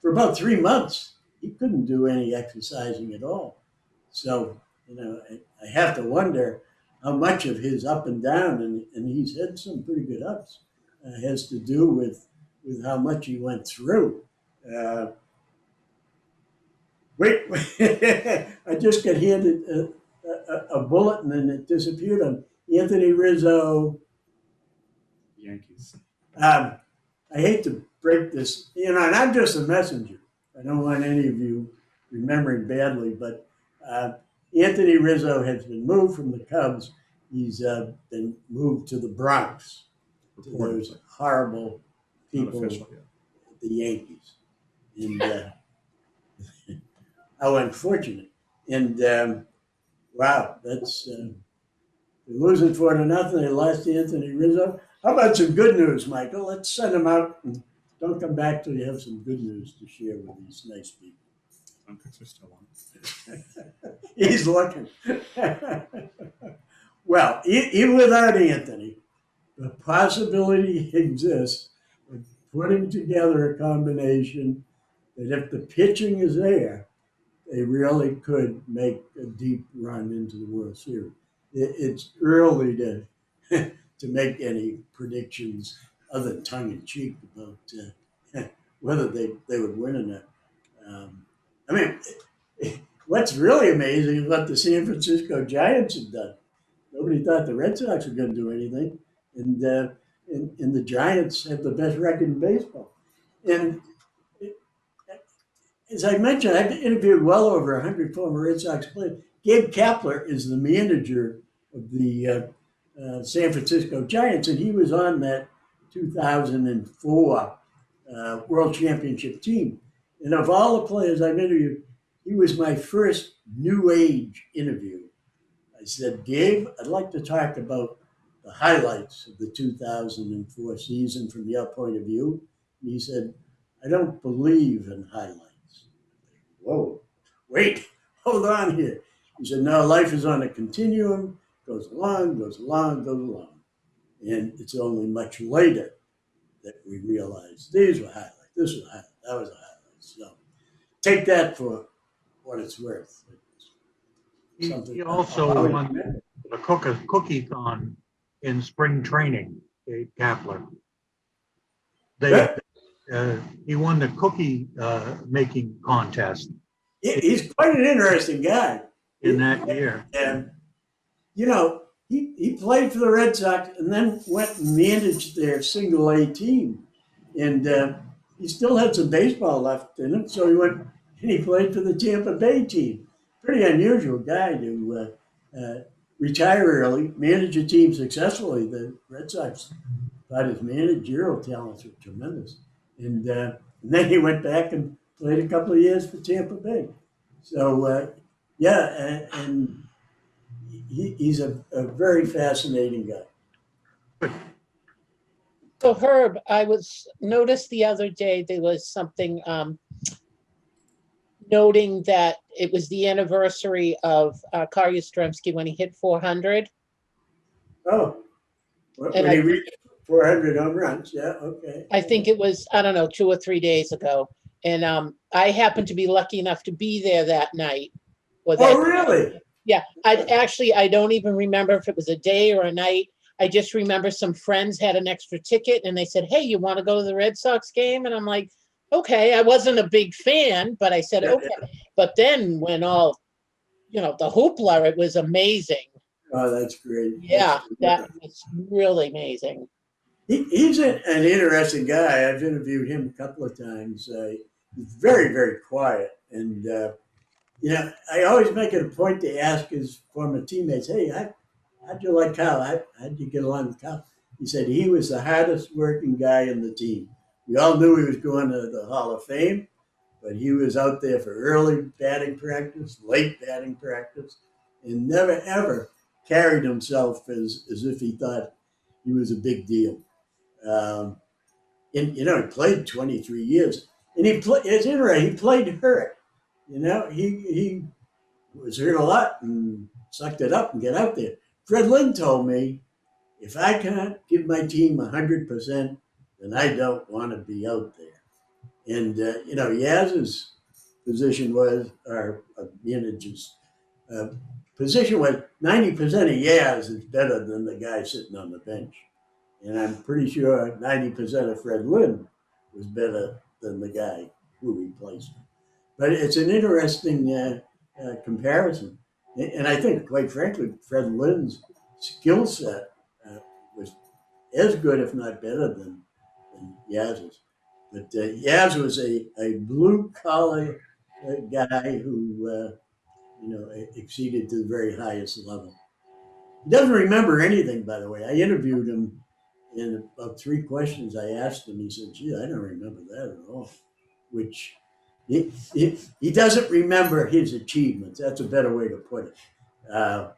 for about 3 months, he couldn't do any exercising at all. So, I have to wonder how much of his up and down, and he's had some pretty good ups, has to do with how much he went through. Wait, I just got handed a bulletin and it disappeared on Anthony Rizzo. Yankees. I hate to break this, and I'm just a messenger. I don't want any of you remembering badly, but Anthony Rizzo has been moved from the Cubs. He's been moved to the Bronx, to those horrible people, Unofficial, yeah. the Yankees. And how unfortunate. And wow, that's they're losing 4-0. They lost Anthony Rizzo. How about some good news, Michael? Let's send them out and don't come back till you have some good news to share with these nice people. Olympics are still on. He's looking. Well, even without Anthony, the possibility exists of putting together a combination that if the pitching is there, they really could make a deep run into the World Series. It's early to to make any predictions other than tongue in cheek about whether they would win or not. I mean, what's really amazing is what the San Francisco Giants have done. Nobody thought the Red Sox were going to do anything, and the Giants have the best record in baseball. And as I mentioned, I've interviewed well over 100 former Red Sox players. Gabe Kapler is the manager of the San Francisco Giants, and he was on that 2004 World Championship team. And of all the players I've interviewed, he was my first new age interview. I said, Gabe, I'd like to talk about the highlights of the 2004 season from your point of view. And he said, I don't believe in highlights. Whoa, wait, hold on here. He said, no, life is on a continuum, goes along, goes along, goes along. And it's only much later that we realize these were highlights, this was a highlight, that was a highlight. So take that for what it's worth. He also won the cookie-thon in spring training, Gabe Kapler. He won the cookie making contest He's quite an interesting guy. in that year. And, he played for the Red Sox and then went and managed their single A team. And he still had some baseball left in him, so he went and he played for the Tampa Bay team. Pretty unusual guy to retire early, manage a team successfully. The Red Sox thought his managerial talents were tremendous. And then he went back and played a couple of years for Tampa Bay. So, and he's a very fascinating guy. So Herb, I noticed the other day there was something noting that it was the anniversary of Karl Yastrzemski when he hit 400. Oh, And When he reached 400 home runs, yeah, okay. I think it was, I don't know, 2 or 3 days ago. And I happened to be lucky enough to be there that night. Or Oh, that, really? yeah, I don't even remember if it was a day or a night. I just remember some friends had an extra ticket and they said, hey, you want to go to the Red Sox game? And I'm like, okay, I wasn't a big fan, but I said, Yeah, okay. But then when all, the hoopla, it was amazing. oh, that's great. Yeah, That's that was really amazing. he's an interesting guy. I've interviewed him a couple of times. He's very, very quiet. And, I always make it a point to ask his former teammates, hey, how'd you like Kyle? How'd you get along with Kyle? He said he was the hardest working guy in the team. We all knew he was going to the Hall of Fame, but he was out there for early batting practice, late batting practice, and never, ever carried himself as if he thought he was a big deal. Um, and he played 23 years, and it's interesting. He played hurt. He was hurt a lot and sucked it up and get out there. Fred Lynn told me, if I can't give my team 100%, then I don't want to be out there. And Yaz's position was, or manager's position was, 90% of Yaz is better than the guy sitting on the bench. And I'm pretty sure 90% of Fred Lynn was better than the guy who replaced him. But it's an interesting comparison. And I think, quite frankly, Fred Lynn's skill set was as good, if not better, than Yaz's. But Yaz was a blue collar guy who, exceeded to the very highest level. He doesn't remember anything, by the way. I interviewed him, and about 3 questions I asked him, he said, gee, I don't remember that at all. Which he doesn't remember his achievements. That's a better way to put it. I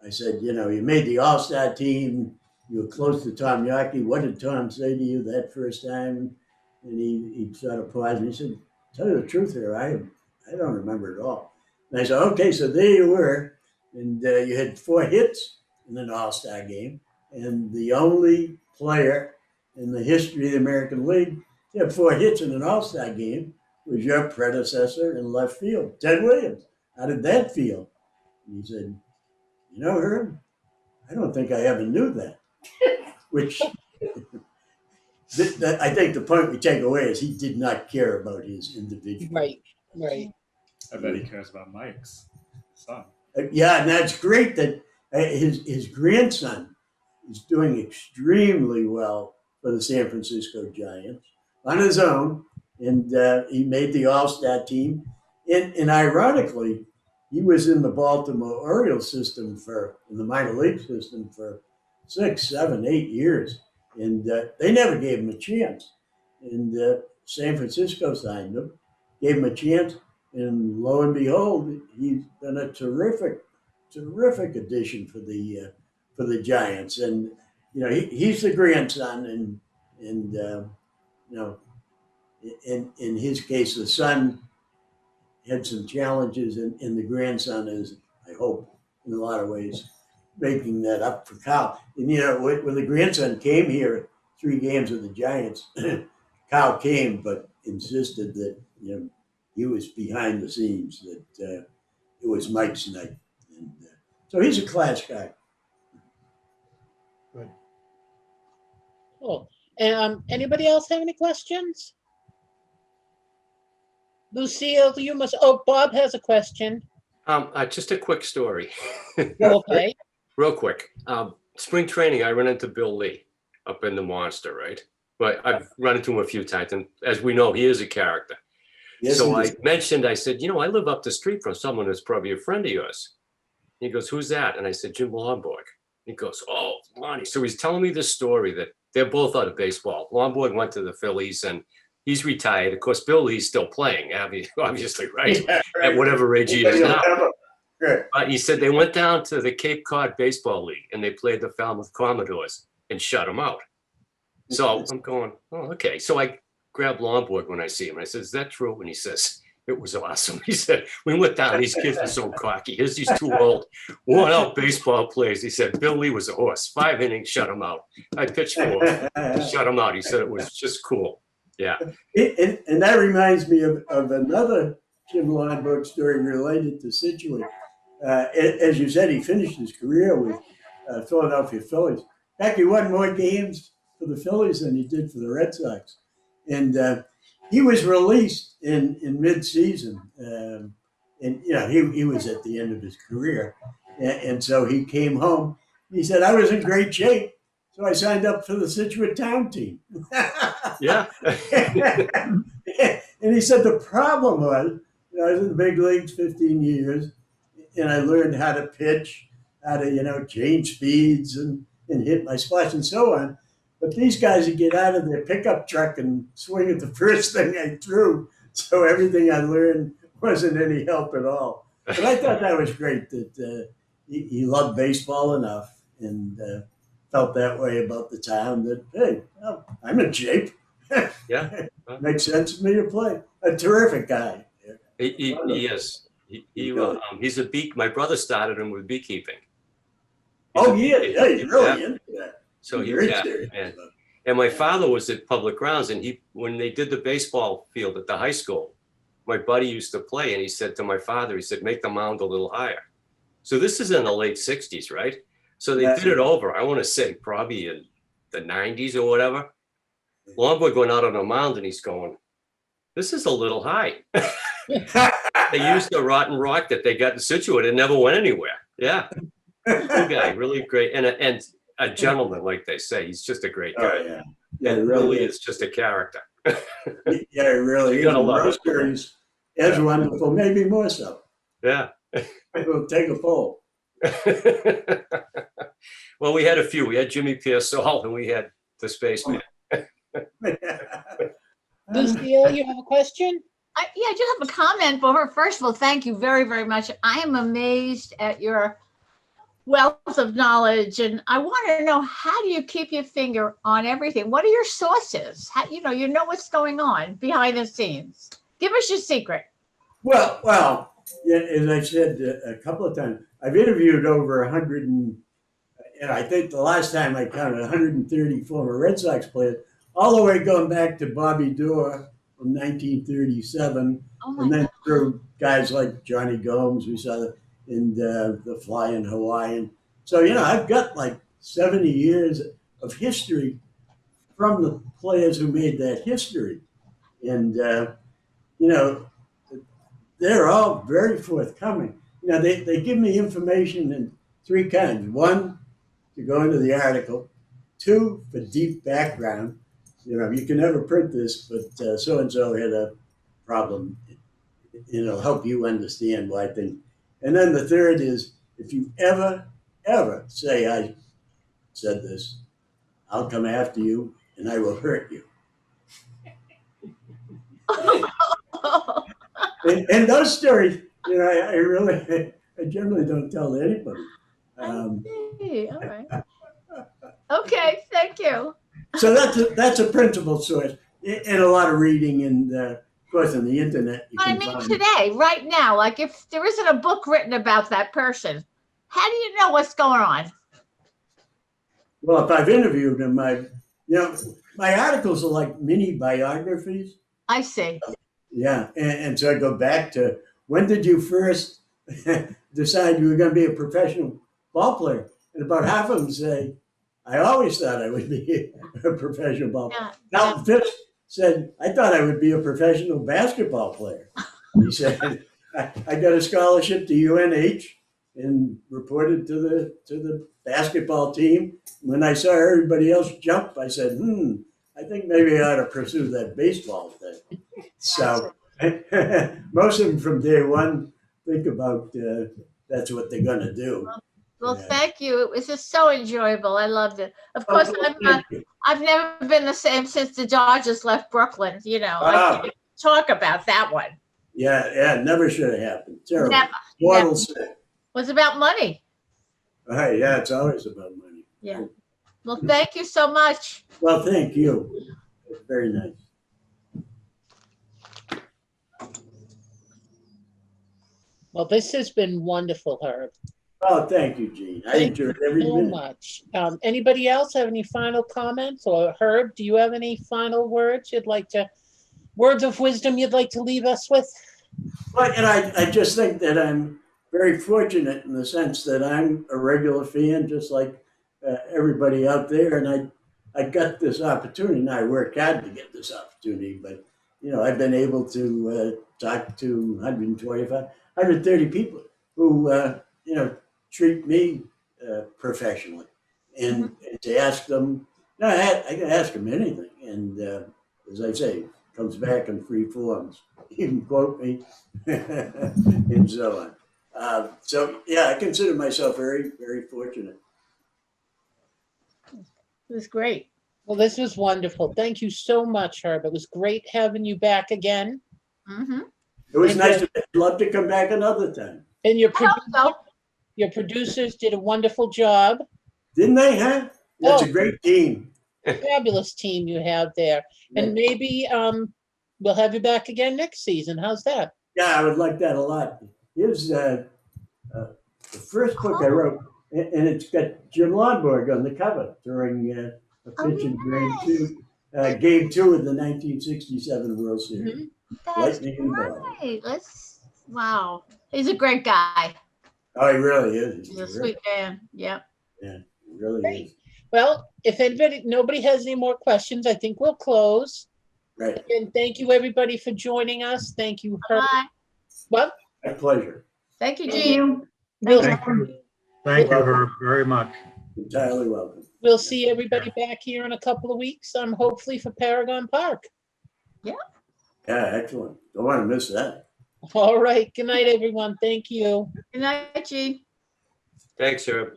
said, you made the All-Star team. You were close to Tom Yawkey. What did Tom say to you that first time? And he sort of paused and he said, tell you the truth here, I don't remember at all. And I said, okay, so there you were. And you had 4 hits in an All-Star game. And the only player in the history of the American League to have 4 hits in an All-Star game was your predecessor in left field, Ted Williams. How did that feel? And he said, Herb, I don't think I ever knew that. Which I think the point we take away is he did not care about his individual. Right. I bet he cares about Mike's son. Yeah, and that's great that his grandson is doing extremely well for the San Francisco Giants on his own, and he made the All-Star team. And ironically, he was in the Baltimore Orioles system in the minor league system for 6, 7, 8 years, and they never gave him a chance. And San Francisco signed him, gave him a chance, and lo and behold, he's been a terrific addition for the Giants. And he's the grandson, and in his case, the son had some challenges, and the grandson is, I hope, in a lot of ways, making that up for Kyle. And when the grandson came here, 3 games with the Giants, Kyle came, but insisted that he was behind the scenes, that it was Mike's night. And so he's a class guy. Cool. Anybody else have any questions? Lucille, you must. Oh, Bob has a question. Just a quick story. Okay. Real quick. Spring training, I ran into Bill Lee up in the Monster, right? But I've run into him a few times, and as we know, he is a character. Yes, so I said, I live up the street from someone who's probably a friend of yours. He goes, who's that? And I said, Jim Lomborg. He goes, oh, Lonnie. So he's telling me this story that they're both out of baseball. Lomborg went to the Phillies, and he's retired. Of course, Bill Lee's still playing, obviously, right? Yeah, right. At whatever age he is now. Good. But he said they went down to the Cape Cod Baseball League, and they played the Falmouth Commodores and shut him out. So I'm going, oh, okay. So I grab Lomborg when I see him. I said, is that true? And he says, It was awesome. He said, we went down, these kids are so cocky. Here's these two old, worn out baseball players. He said, Bill Lee was a horse. 5 innings, shut him out. I pitched 4, shut him out. He said it was just cool. Yeah. And that reminds me of another Jim Lonborg story related to Scituate. As you said, he finished his career with Philadelphia Phillies. In fact, he won more games for the Phillies than he did for the Red Sox. And he was released in mid-season. And, you know, he was at the end of his career. And so he came home. He said, I was in great shape. So I signed up for the Scituate town team. Yeah. And he said the problem was, you know, I was in the big leagues 15 years, and I learned how to pitch, how to, you know, change speeds and hit my spots and so on. But these guys would get out of their pickup truck and swing at the first thing I threw. So everything I learned wasn't any help at all. But I thought that was great that he loved baseball enough and felt that way about the town that, hey, well, I'm in shape. Yeah. Makes sense for me to play. A terrific guy. He is. He's a bee. My brother started him with beekeeping. Oh, yeah, he's really into that. So he, Very yeah, serious and, about it. and my father was at public grounds, and when they did the baseball field at the high school, my buddy used to play, and he said to my father, he said, make the mound a little higher. So this is in the late 60s, right? So they did it over, I want to say probably in the 90s or whatever. Longboy going out on a mound, and he's going, this is a little high. They used a rotten rock that they got in Scituate. It never went anywhere. Yeah. Good guy, really great. And a gentleman, like they say. He's just a great guy. Oh, yeah. Yeah, And really really is just a character. Yeah, really. You gotta love it. Roasters is wonderful, maybe more so. Yeah. We'll take a poll. Well, we had a few. We had Jimmy Pearsall and we had the Spaceman. Lucille, you have a question? Yeah, I just have a comment for her. First of all, thank you very, very much. I am amazed at your wealth of knowledge, and I want to know, how do you keep your finger on everything? What are your sources? How, you know what's going on behind the scenes. Give us your secret. Well, yeah, as I said a couple of times, I've interviewed over 100 and I think the last time I counted 130 former Red Sox players, all the way going back to Bobby Doerr from 1937, and then through guys like Johnny Gomes, we saw in the Flying Hawaiian. So, you know, I've got like 70 years of history from the players who made that history. And, you know, they're all very forthcoming. You know, they give me information in 3 kinds. 1, to go into the article. 2, for deep background. You know, you can never print this, but so-and-so had a problem. It'll help you understand why things. And then the 3rd is, if you ever say I said this, I'll come after you and I will hurt you. And those stories, you know, I generally don't tell anybody. I see. All right. Okay, thank you. So that's a principal source, and a lot of reading, and of course on the internet. You But I can mean, find. today, right now, like if there isn't a book written about that person, how do you know what's going on? Well, if I've interviewed them, my articles are like mini biographies. I see. Yeah, and so I go back to, when did you first decide you were going to be a professional ball player? And about half of them say, I always thought I would be a professional ball player. Yeah. Now Fisk said, I thought I would be a professional basketball player. He said, I got a scholarship to UNH and reported to the basketball team. When I saw everybody else jump, I said, I think maybe I ought to pursue that baseball thing. So most of them from day one think about that's what they're going to do. Well, Yeah. thank you. It was just so enjoyable. I loved it. Of course, Thank you. I've never been the same since the Dodgers left Brooklyn. You know, I can't talk about that one. Yeah, never should have happened. Terrible. Never. Mortal sin. Was about money. Hey, yeah, it's always about money. Yeah. Well, thank you so much. Well, thank you. It's very nice. Well, this has been wonderful, Herb. Oh, thank you, Gene. I Thank you enjoyed every so minute. much. Anybody else have any final comments? Or Herb, do you have any final words words of wisdom you'd like to leave us with? Well, and I just think that I'm very fortunate in the sense that I'm a regular fan, just like everybody out there. And I got this opportunity. Now, I worked hard to get this opportunity, but, I've been able to talk to 125, 130 people who, treat me professionally. And to ask them, I can ask them anything. And as I say, it comes back in free forms. You can quote me and so on. So yeah, I consider myself very, very fortunate. It was great. Well, this was wonderful. Thank you so much, Herb. It was great having you back again. Mm-hmm. It was And nice. I'd love to come back another time. And I hope so. your producers did a wonderful job. Didn't they, huh? That's Oh. a great team. Fabulous team you have there. And maybe we'll have you back again next season. How's that? Yeah, I would like that a lot. Here's the first book I wrote, and it's got Jim Lonborg on the cover during a pitch in Game 2 of the 1967 World Series. Mhm. That's Lightning and Ball. right. Wow. He's a great guy. Oh, he really is. He's a sweet man. Yep. Yeah, he really Great. is. Well, if nobody has any more questions, I think we'll close. Right. And thank you, everybody, for joining us. Thank you, Herb. Bye. Well, My pleasure. Thank you, Thank Jean. you. we'll, Thank you. Thank you, Herb, very much. Entirely welcome. we'll see everybody back here in a couple of weeks, hopefully for Paragon Park. Yeah, excellent. Don't want to miss that. All right. Good night, everyone. Thank you. Good night, Jean. Thanks, Herb.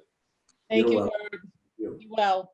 Thank You're you, welcome. Herb. Be well.